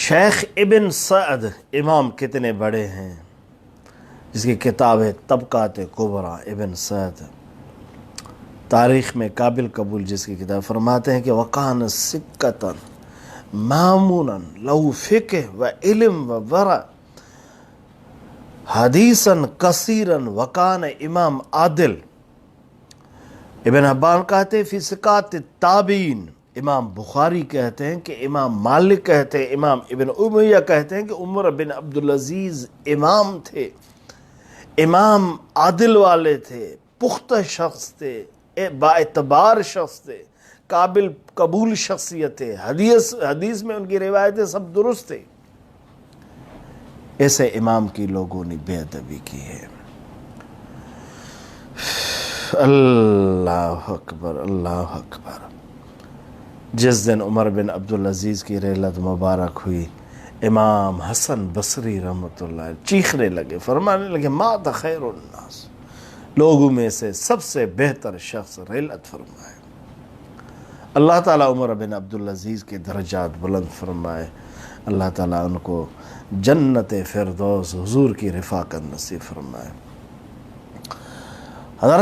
شیخ ابن سعد امام کتنے بڑے ہیں، جس کی کتاب ہے طبقات کبریٰ، ابن سعد تاریخ میں قابل قبول جس کی کتاب، فرماتے ہیں کہ وَقَانَ سِکَّةً مَامُونًا لَهُ فِقْہ وعلم وورع حدیثاً کثیراً وَقَانَ امام عادل۔ ابن حبان کہتے ہیں فی ثقات التابعین، امام بخاری کہتے ہیں کہ امام مالک کہتے ہیں، امام ابن امیہ کہتے ہیں کہ عمر بن عبدالعزیز امام تھے، امام عادل والے تھے، پختہ شخص تھے، با اعتبار شخص تھے، قابل قبول شخصیت تھے، حدیث میں ان کی روایتیں سب درست تھے۔ ایسے امام کی لوگوں نے بے ادبی کی ہے۔ اللہ اکبر، اللہ اکبر۔ جس دن عمر بن عبدالعزیز کی رحلت مبارک ہوئی، امام حسن بصری رحمۃ اللہ علیہ چیخنے لگے، فرمانے لگے مات خیر الناس، لوگوں میں سے سب سے بہتر شخص رحلت فرمائے۔ اللہ تعالیٰ عمر بن عبدالعزیز کے درجات بلند فرمائے، اللہ تعالیٰ ان کو جنت فردوس حضور کی رفاقت نصیب فرمائے۔ حضرت